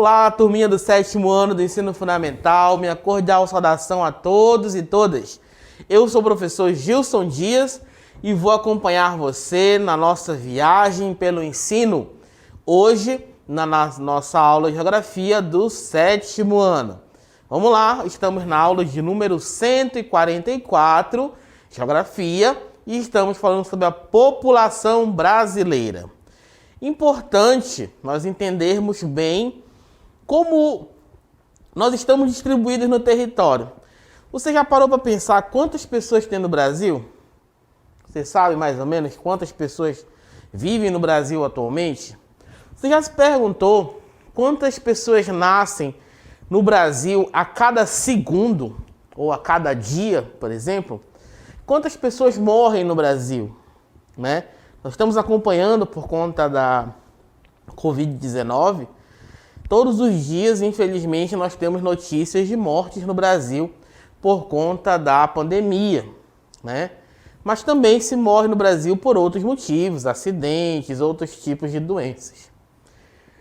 Olá, turminha do 7º ano do ensino fundamental, minha cordial saudação a todos e todas. Eu sou o professor Gilson Dias e vou acompanhar você na nossa viagem pelo ensino, hoje na nossa aula de geografia do 7º ano. Vamos lá, estamos na aula de número 144, geografia, e estamos falando sobre a população brasileira. Importante nós entendermos bem como nós estamos distribuídos no território. Você já parou para pensar quantas pessoas tem no Brasil? Você sabe mais ou menos quantas pessoas vivem no Brasil atualmente? Você já se perguntou quantas pessoas nascem no Brasil a cada segundo ou a cada dia, por exemplo? Quantas pessoas morrem no Brasil, né? Nós estamos acompanhando por conta da Covid-19. Todos os dias, infelizmente, nós temos notícias de mortes no Brasil por conta da pandemia, né? Mas também se morre no Brasil por outros motivos, acidentes, outros tipos de doenças.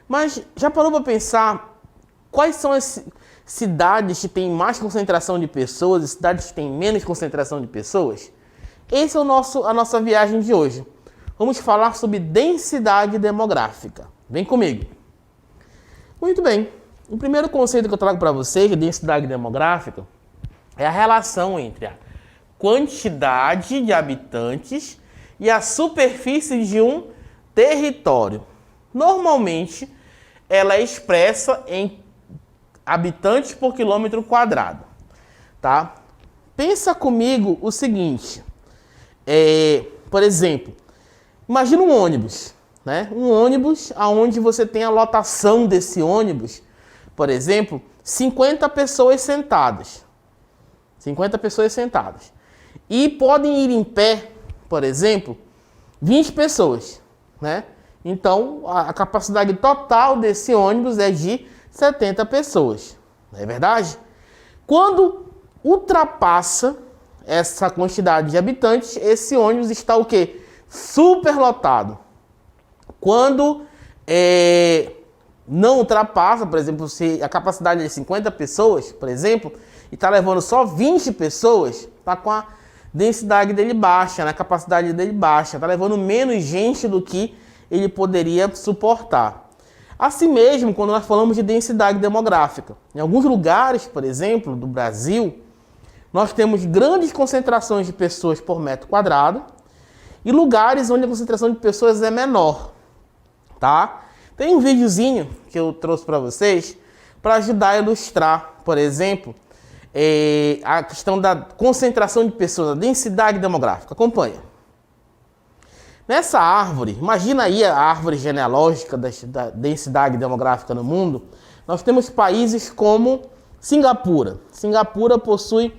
Mas já parou para pensar quais são as cidades que têm mais concentração de pessoas e cidades que têm menos concentração de pessoas? Esse é a nossa viagem de hoje. Vamos falar sobre densidade demográfica. Vem comigo. Muito bem. O primeiro conceito que eu trago para vocês de densidade demográfica é a relação entre a quantidade de habitantes e a superfície de um território. Normalmente, ela é expressa em habitantes por quilômetro quadrado, tá? Pensa comigo o seguinte, por exemplo, imagina um ônibus, né? Um ônibus onde você tem a lotação desse ônibus, por exemplo, 50 pessoas sentadas. 50 pessoas sentadas. E podem ir em pé, por exemplo, 20 pessoas, né? Então, a capacidade total desse ônibus é de 70 pessoas. Não é verdade? Quando ultrapassa essa quantidade de habitantes, esse ônibus está o quê? Superlotado. Quando não ultrapassa, por exemplo, se a capacidade é de 50 pessoas, por exemplo, e está levando só 20 pessoas, está com a densidade dele baixa, né? A capacidade dele baixa, está levando menos gente do que ele poderia suportar. Assim mesmo, quando nós falamos de densidade demográfica, em alguns lugares, por exemplo, do Brasil, nós temos grandes concentrações de pessoas por metro quadrado e lugares onde a concentração de pessoas é menor, tá? Tem um videozinho que eu trouxe para vocês para ajudar a ilustrar, por exemplo, a questão da concentração de pessoas, a densidade demográfica. Acompanha. Nessa árvore, imagina aí a árvore genealógica da densidade demográfica no mundo. Nós temos países como Singapura. Singapura possui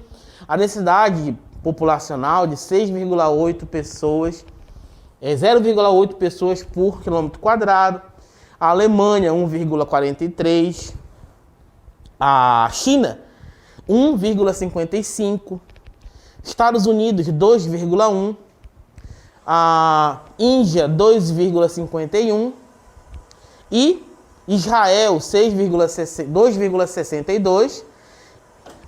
a densidade populacional de 6,8 pessoas, 0,8 pessoas por quilômetro quadrado. A Alemanha, 1,43. A China, 1,55. Estados Unidos, 2,1. A Índia, 2,51. E Israel, 2,62.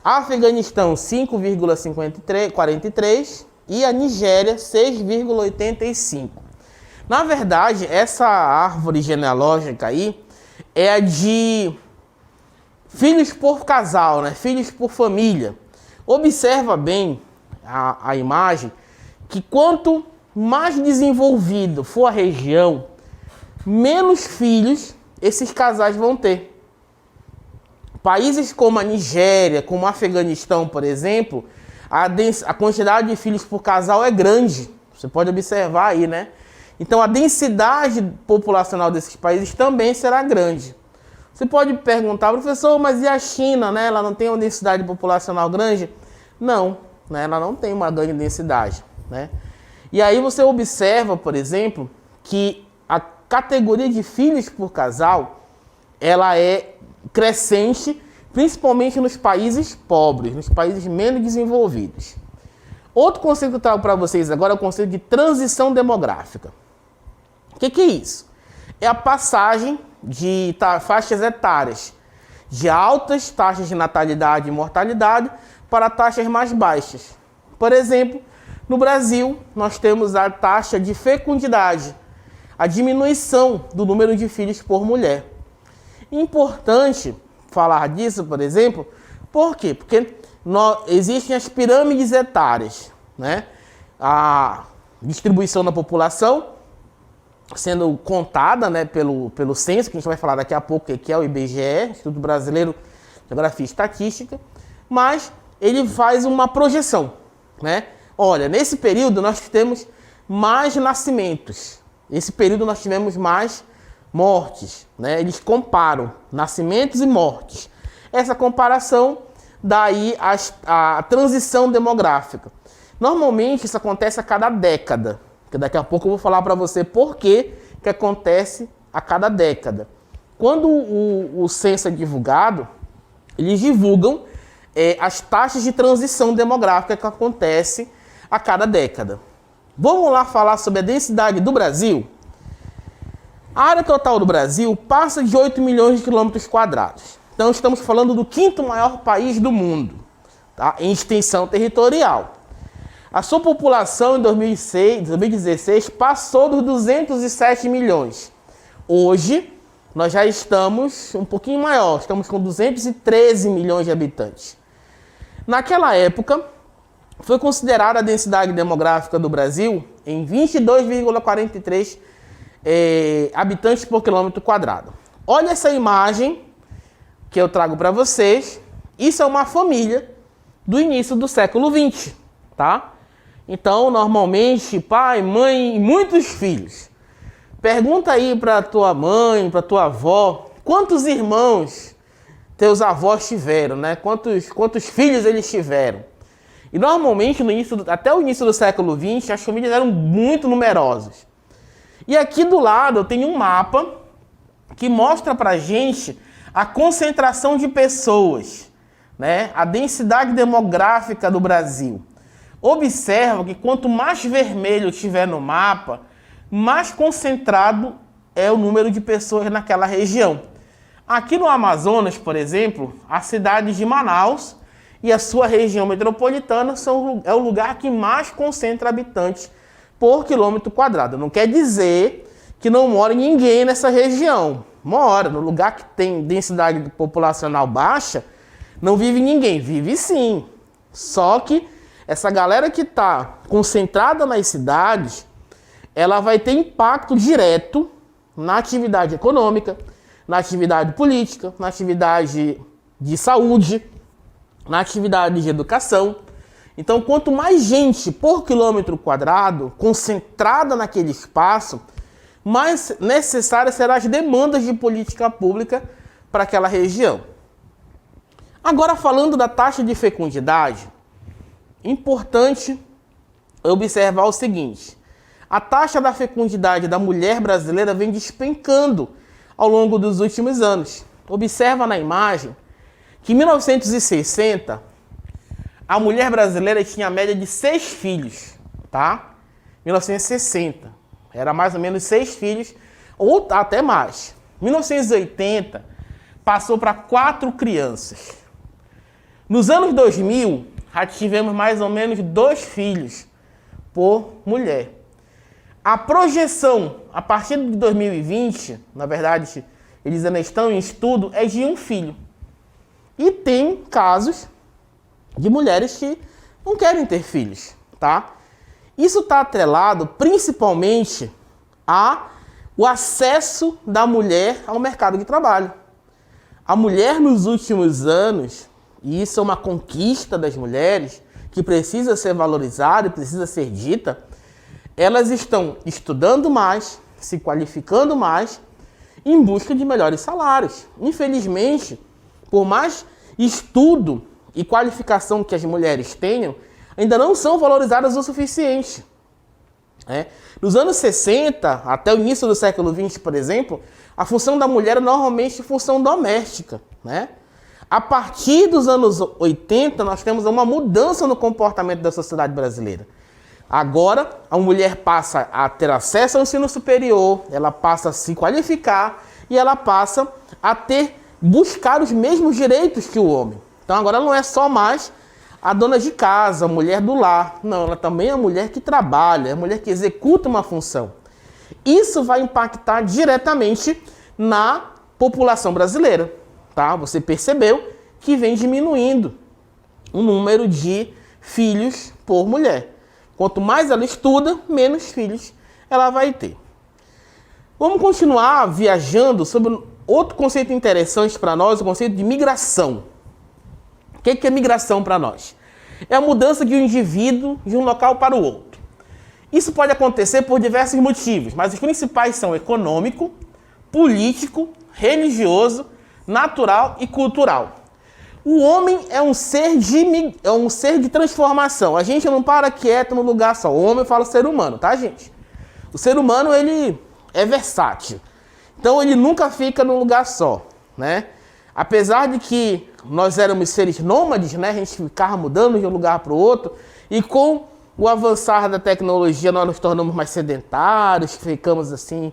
Afeganistão, 5,43. E a Nigéria, 6,85. Na verdade, essa árvore genealógica aí é a de filhos por casal, né? Filhos por família. Observa bem a imagem, que quanto mais desenvolvido for a região, menos filhos esses casais vão ter. Países como a Nigéria, como o Afeganistão, por exemplo, a quantidade de filhos por casal é grande. Você pode observar aí, né? Então, a densidade populacional desses países também será grande. Você pode perguntar, professor, mas e a China, né? Ela não tem uma densidade populacional grande? Não, né? Ela não tem uma grande densidade, né? E aí você observa, por exemplo, que a categoria de filhos por casal, ela é crescente, principalmente nos países pobres, nos países menos desenvolvidos. Outro conceito que eu trago para vocês agora é o conceito de transição demográfica. O que é isso? É a passagem de faixas etárias de altas taxas de natalidade e mortalidade para taxas mais baixas. Por exemplo, no Brasil, nós temos a taxa de fecundidade, a diminuição do número de filhos por mulher. Importante falar disso, por exemplo, por quê? Porque existem as pirâmides etárias, né? A distribuição da população sendo contada, né, pelo censo, que a gente vai falar daqui a pouco, que é o IBGE, Instituto Brasileiro de Geografia e Estatística, mas ele faz uma projeção, né? Olha, nesse período nós temos mais nascimentos, esse período nós tivemos mais mortes, né? Eles comparam nascimentos e mortes. Essa comparação dá aí a transição demográfica. Normalmente isso acontece a cada década, que daqui a pouco eu vou falar para você por que acontece a cada década. Quando o censo é divulgado, eles divulgam as taxas de transição demográfica que acontece a cada década. Vamos lá falar sobre a densidade do Brasil? A área total do Brasil passa de 8 milhões de quilômetros quadrados. Então estamos falando do quinto maior país do mundo, tá? Em extensão territorial. A sua população em 2016 passou dos 207 milhões. Hoje, nós já estamos um pouquinho maior, estamos com 213 milhões de habitantes. Naquela época, foi considerada a densidade demográfica do Brasil em 22,43 habitantes por quilômetro quadrado. Olha essa imagem que eu trago para vocês. Isso é uma família do início do século XX, tá? Então, normalmente, pai, mãe e muitos filhos. Pergunta aí para tua mãe, para tua avó, quantos irmãos teus avós tiveram, né? Quantos filhos eles tiveram. E normalmente, até o início do século XX, as famílias eram muito numerosas. E aqui do lado eu tenho um mapa que mostra para a gente a concentração de pessoas, né? A densidade demográfica do Brasil. Observa que quanto mais vermelho tiver no mapa, mais concentrado é o número de pessoas naquela região. Aqui no Amazonas, por exemplo, a cidade de Manaus e a sua região metropolitana é o lugar que mais concentra habitantes por quilômetro quadrado. Não quer dizer que não mora ninguém nessa região. Mora. No lugar que tem densidade populacional baixa, não vive ninguém. Vive sim. Só que essa galera que está concentrada nas cidades, ela vai ter impacto direto na atividade econômica, na atividade política, na atividade de saúde, na atividade de educação. Então, quanto mais gente por quilômetro quadrado concentrada naquele espaço, mais necessárias serão as demandas de política pública para aquela região. Agora, falando da taxa de fecundidade, importante observar o seguinte: a taxa da fecundidade da mulher brasileira vem despencando ao longo dos últimos anos. Observa na imagem que em 1960 a mulher brasileira tinha a média de 6 filhos, tá? 1960 era mais ou menos 6 filhos ou até mais. 1980 passou para 4 crianças. Nos anos 2000 já tivemos mais ou menos 2 filhos por mulher. A projeção a partir de 2020, na verdade, eles ainda estão em estudo, é de 1 filho. E tem casos de mulheres que não querem ter filhos, tá? Isso está atrelado principalmente ao acesso da mulher ao mercado de trabalho. A mulher nos últimos anos, e isso é uma conquista das mulheres, que precisa ser valorizada e precisa ser dita, elas estão estudando mais, se qualificando mais, em busca de melhores salários. Infelizmente, por mais estudo e qualificação que as mulheres tenham, ainda não são valorizadas o suficiente. Nos anos 60, até o início do século XX, por exemplo, a função da mulher é normalmente função doméstica, né? A partir dos anos 80, nós temos uma mudança no comportamento da sociedade brasileira. Agora, a mulher passa a ter acesso ao ensino superior, ela passa a se qualificar e ela passa a buscar os mesmos direitos que o homem. Então agora ela não é só mais a dona de casa, a mulher do lar. Não, ela também é a mulher que trabalha, é a mulher que executa uma função. Isso vai impactar diretamente na população brasileira, tá? Você percebeu que vem diminuindo o número de filhos por mulher. Quanto mais ela estuda, menos filhos ela vai ter. Vamos continuar viajando sobre outro conceito interessante para nós, o conceito de migração. O que é migração para nós? É a mudança de um indivíduo de um local para o outro. Isso pode acontecer por diversos motivos, mas os principais são econômico, político, religioso, natural e cultural. O homem é um ser de transformação. A gente não para quieto no lugar só. O homem, eu falo ser humano, tá, gente? O ser humano, ele é versátil. Então, ele nunca fica num lugar só, né? Apesar de que nós éramos seres nômades, né? A gente ficava mudando de um lugar para o outro. E com o avançar da tecnologia, nós nos tornamos mais sedentários, ficamos assim,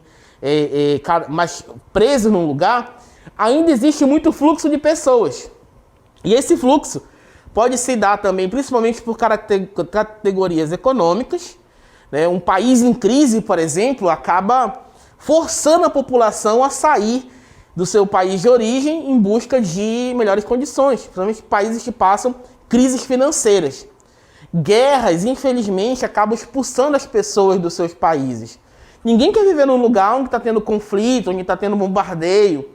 mais presos num lugar. Ainda existe muito fluxo de pessoas. E esse fluxo pode se dar também, principalmente por categorias econômicas, né? Um país em crise, por exemplo, acaba forçando a população a sair do seu país de origem em busca de melhores condições, principalmente países que passam crises financeiras. Guerras, infelizmente, acabam expulsando as pessoas dos seus países. Ninguém quer viver num lugar onde está tendo conflito, onde está tendo bombardeio.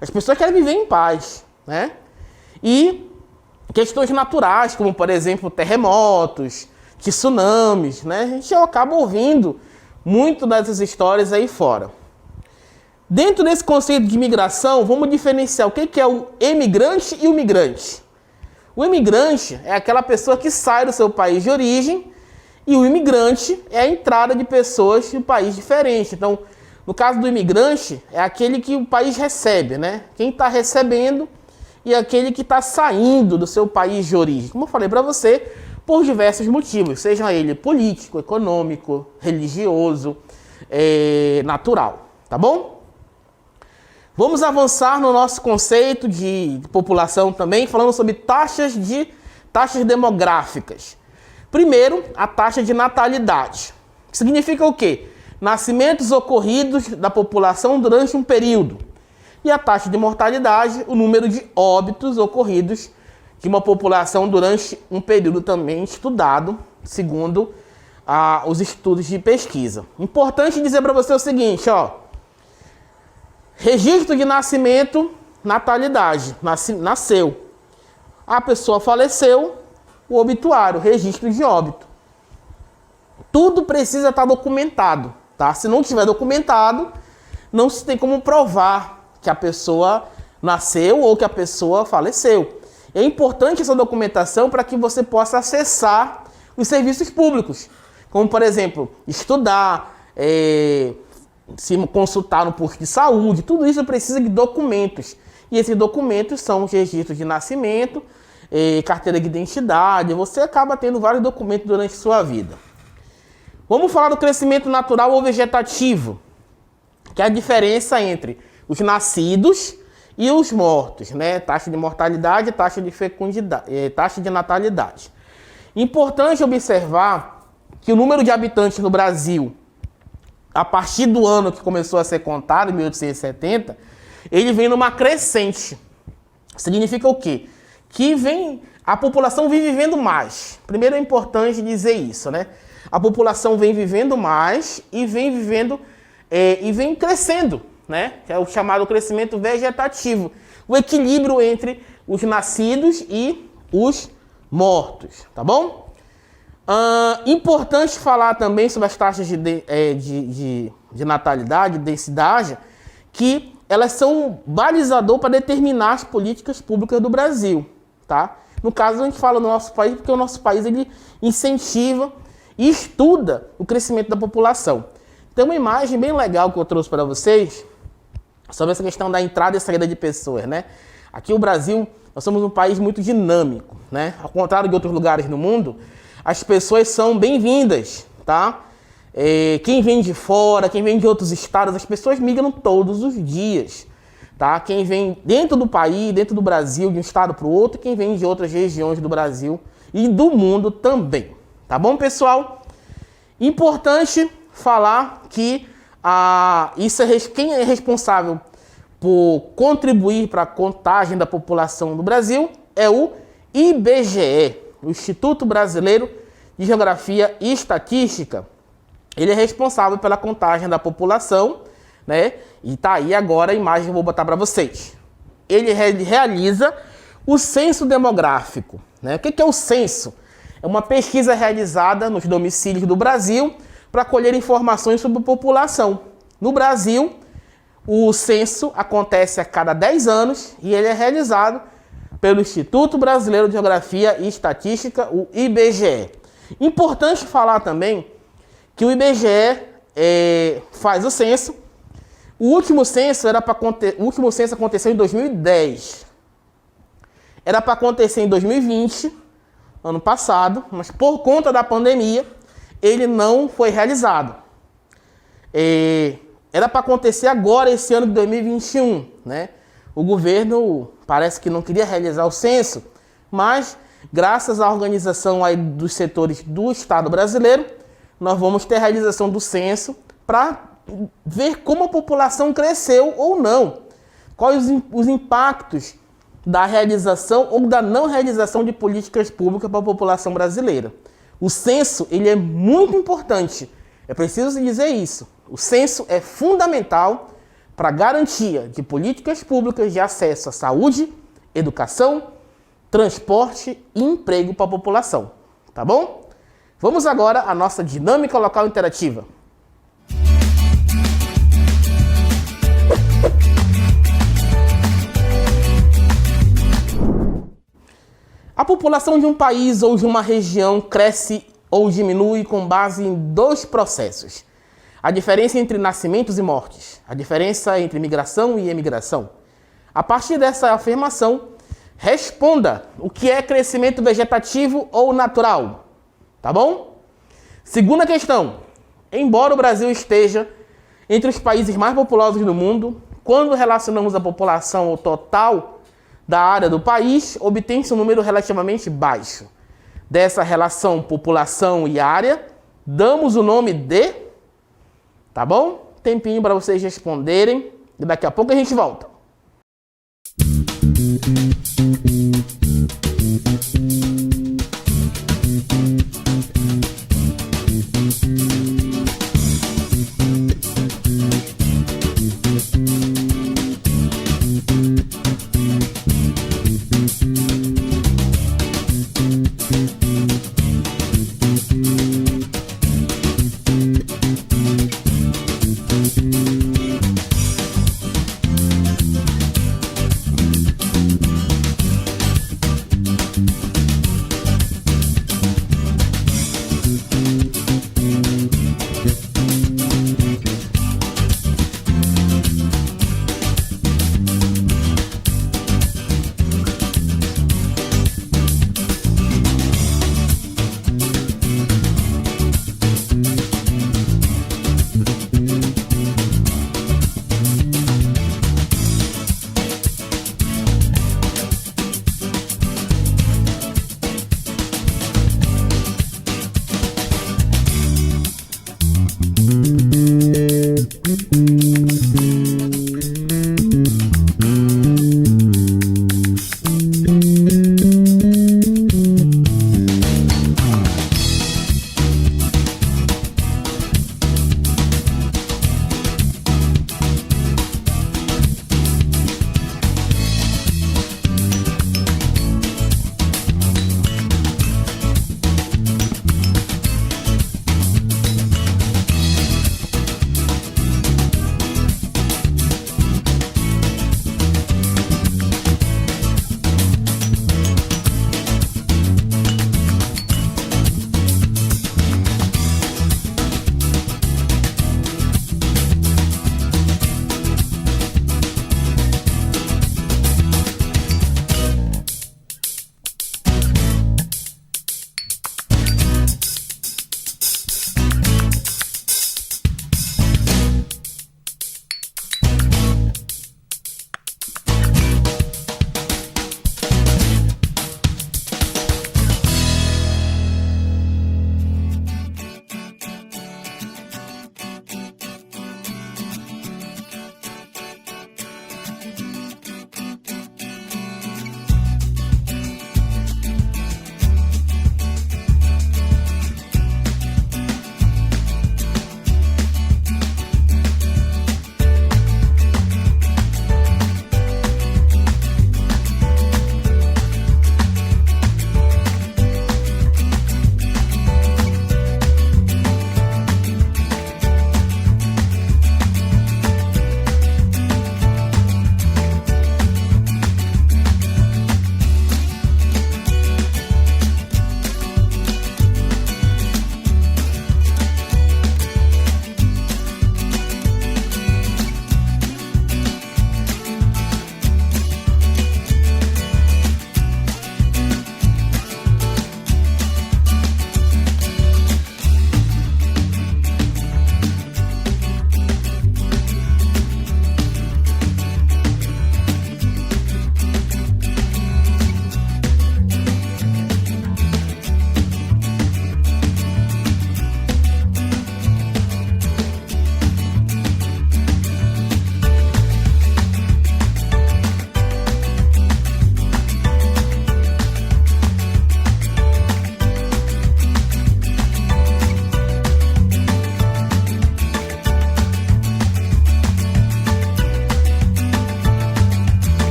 As pessoas querem viver em paz, né? E questões naturais, como, por exemplo, terremotos, tsunamis, né? A gente acaba ouvindo muito dessas histórias aí fora. Dentro desse conceito de migração, vamos diferenciar o que é o emigrante e o migrante. O emigrante é aquela pessoa que sai do seu país de origem e o imigrante é a entrada de pessoas de um país diferente. Então, no caso do imigrante, é aquele que o país recebe, né? Quem está recebendo e aquele que está saindo do seu país de origem. Como eu falei para você, por diversos motivos, seja ele político, econômico, religioso, natural, tá bom? Vamos avançar no nosso conceito de população também, falando sobre taxas demográficas. Primeiro, a taxa de natalidade. Significa o quê? Nascimentos ocorridos da população durante um período. E a taxa de mortalidade, o número de óbitos ocorridos de uma população durante um período também estudado, segundo os estudos de pesquisa. Importante dizer para você o seguinte, ó. Registro de nascimento, natalidade, nasceu. A pessoa faleceu, o obituário, registro de óbito. Tudo precisa estar documentado, tá? Se não tiver documentado, não se tem como provar que a pessoa nasceu ou que a pessoa faleceu. É importante essa documentação para que você possa acessar os serviços públicos, como, por exemplo, estudar, se consultar no posto de saúde, tudo isso precisa de documentos. E esses documentos são os registros de nascimento, carteira de identidade. Você acaba tendo vários documentos durante a sua vida. Vamos falar do crescimento natural ou vegetativo, que é a diferença entre os nascidos e os mortos, né? Taxa de mortalidade, taxa de fecundidade, taxa de natalidade. Importante observar que o número de habitantes no Brasil, a partir do ano que começou a ser contado, em 1870, ele vem numa crescente. Significa o quê? Que a população vem vivendo mais. Primeiro é importante dizer isso, né? A população vem vivendo mais e vem crescendo, né? Que é o chamado crescimento vegetativo. O equilíbrio entre os nascidos e os mortos, tá bom? Importante falar também sobre as taxas de natalidade, de densidade, que elas são balizador para determinar as políticas públicas do Brasil, tá? No caso, a gente fala do nosso país porque o nosso país ele incentiva e estuda o crescimento da população. Tem uma imagem bem legal que eu trouxe para vocês sobre essa questão da entrada e saída de pessoas, né? Aqui no Brasil, nós somos um país muito dinâmico, né? Ao contrário de outros lugares no mundo, as pessoas são bem-vindas, tá? Quem vem de fora, quem vem de outros estados, as pessoas migram todos os dias, tá? Quem vem dentro do país, dentro do Brasil, de um estado para o outro, quem vem de outras regiões do Brasil e do mundo também, tá bom, pessoal? Importante falar que quem é responsável por contribuir para a contagem da população do Brasil é o IBGE, o Instituto Brasileiro de Geografia e Estatística. Ele é responsável pela contagem da população, né? E tá aí agora a imagem que eu vou botar para vocês. Ele realiza o censo demográfico, né? O que é o censo? É uma pesquisa realizada nos domicílios do Brasil para colher informações sobre a população. No Brasil, o censo acontece a cada 10 anos e ele é realizado pelo Instituto Brasileiro de Geografia e Estatística, o IBGE. Importante falar também que o IBGE faz o censo. O último censo aconteceu em 2010. Era para acontecer em 2020, ano passado, mas por conta da pandemia, ele não foi realizado. Era para acontecer agora, esse ano de 2021, né? O governo parece que não queria realizar o censo, mas graças à organização aí dos setores do Estado brasileiro, nós vamos ter a realização do censo para ver como a população cresceu ou não. Quais os impactos da realização ou da não realização de políticas públicas para a população brasileira. O censo, ele é muito importante. É preciso dizer isso. O censo é fundamental para a garantia de políticas públicas de acesso à saúde, educação, transporte e emprego para a população. Tá bom? Vamos agora à nossa dinâmica local interativa. A população de um país ou de uma região cresce ou diminui com base em dois processos. A diferença entre nascimentos e mortes. A diferença entre migração e emigração. A partir dessa afirmação, responda o que é crescimento vegetativo ou natural. Tá bom? Segunda questão. Embora o Brasil esteja entre os países mais populosos do mundo, quando relacionamos a população ao total da área do país, obtém-se um número relativamente baixo. Dessa relação população e área, damos o nome de... Tá bom? Tempinho para vocês responderem e daqui a pouco a gente volta.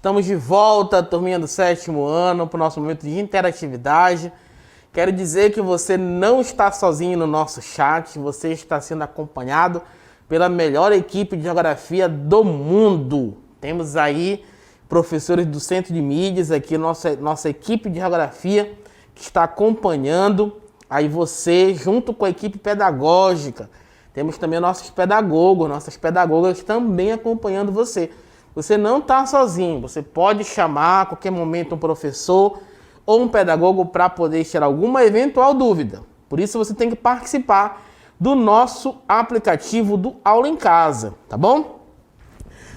Estamos de volta, turminha do 7º ano, para o nosso momento de interatividade. Quero dizer que você não está sozinho no nosso chat, você está sendo acompanhado pela melhor equipe de geografia do mundo. Temos aí professores do Centro de Mídias, aqui nossa equipe de geografia, que está acompanhando aí você junto com a equipe pedagógica. Temos também nossos pedagogos, nossas pedagogas também acompanhando você. Você não está sozinho, você pode chamar a qualquer momento um professor ou um pedagogo para poder tirar alguma eventual dúvida. Por isso você tem que participar do nosso aplicativo do Aula em Casa, tá bom?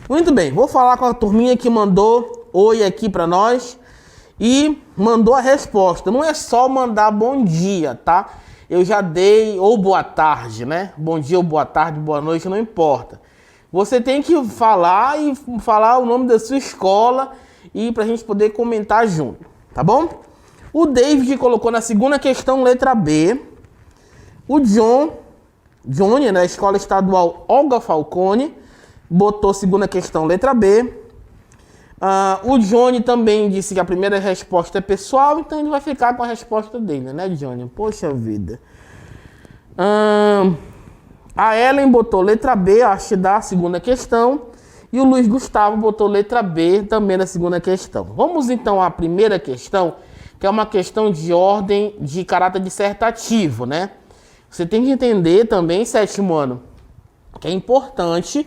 Muito bem, vou falar com a turminha que mandou oi aqui para nós e mandou a resposta. Não é só mandar bom dia, tá? Eu já dei, ou boa tarde, né? Bom dia ou boa tarde, boa noite, não importa. Você tem que falar o nome da sua escola e para a gente poder comentar junto, tá bom? O David colocou na segunda questão, letra B. O Johnny, na Escola Estadual Olga Falcone, botou segunda questão, letra B. O Johnny também disse que a primeira resposta é pessoal, então ele vai ficar com a resposta dele, né, Johnny? Poxa vida. A Ellen botou letra B, acho da segunda questão. E o Luiz Gustavo botou letra B, também na segunda questão. Vamos então à primeira questão, que é uma questão de ordem de caráter dissertativo, né? Você tem que entender também, 7º ano, que é importante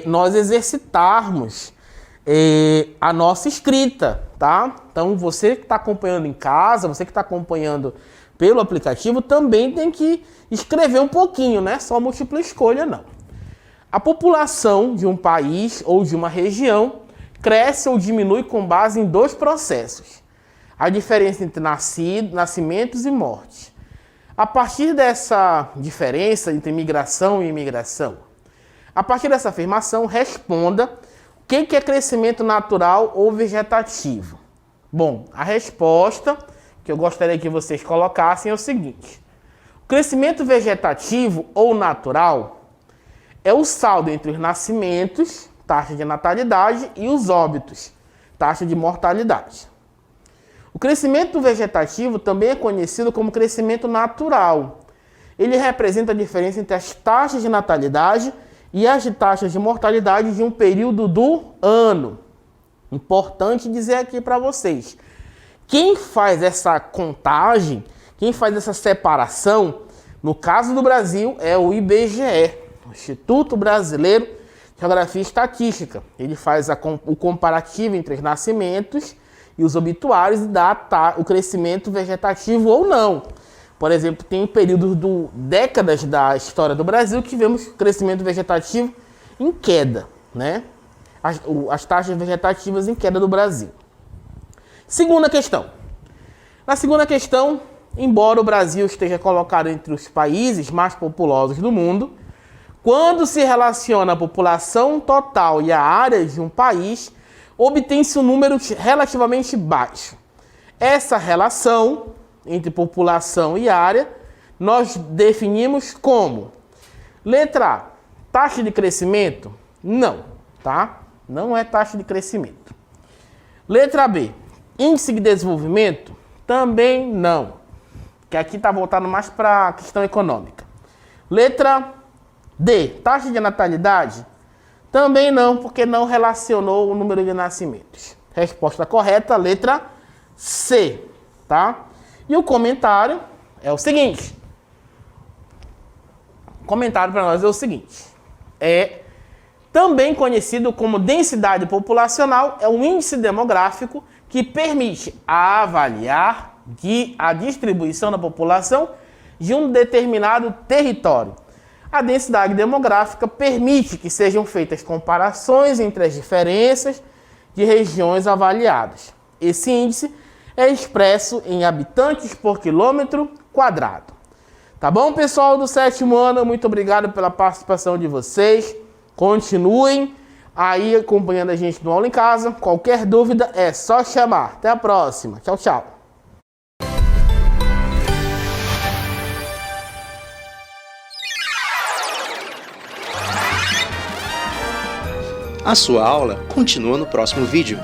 nós exercitarmos a nossa escrita, tá? Então, você que está acompanhando em casa, você que está acompanhando pelo aplicativo, também tem que escrever um pouquinho, né? Só múltipla escolha, não. A população de um país ou de uma região cresce ou diminui com base em dois processos. A diferença entre nascimentos e morte. A partir dessa diferença entre migração e imigração, a partir dessa afirmação, responda o que é crescimento natural ou vegetativo. Bom, a resposta que eu gostaria que vocês colocassem é o seguinte. O crescimento vegetativo ou natural é o saldo entre os nascimentos, taxa de natalidade, e os óbitos, taxa de mortalidade. O crescimento vegetativo também é conhecido como crescimento natural. Ele representa a diferença entre as taxas de natalidade e as taxas de mortalidade de um período do ano. Importante dizer aqui para vocês. Quem faz essa contagem, quem faz essa separação, no caso do Brasil, é o IBGE, o Instituto Brasileiro de Geografia e Estatística. Ele faz o comparativo entre os nascimentos e os obituários e dá o crescimento vegetativo ou não. Por exemplo, tem períodos décadas da história do Brasil que vemos crescimento vegetativo em queda, né? As taxas vegetativas em queda do Brasil. Segunda questão. Na segunda questão, embora o Brasil esteja colocado entre os países mais populosos do mundo, quando se relaciona a população total e a área de um país, obtém-se um número relativamente baixo. Essa relação entre população e área nós definimos como letra A, taxa de crescimento? Não, tá? Não é taxa de crescimento. Letra B, índice de desenvolvimento? Também não. Que aqui está voltado mais para a questão econômica. Letra D, taxa de natalidade? Também não, porque não relacionou o número de nascimentos. Resposta correta, letra C, tá? E o comentário é o seguinte. O comentário para nós é o seguinte. Também conhecido como densidade populacional, é um índice demográfico que permite avaliar a distribuição da população de um determinado território. A densidade demográfica permite que sejam feitas comparações entre as diferenças de regiões avaliadas. Esse índice é expresso em habitantes por quilômetro quadrado. Tá bom, pessoal do 7º ano? Muito obrigado pela participação de vocês. Continuem aí acompanhando a gente no Aula em Casa. Qualquer dúvida é só chamar. Até a próxima. Tchau, tchau. A sua aula continua no próximo vídeo.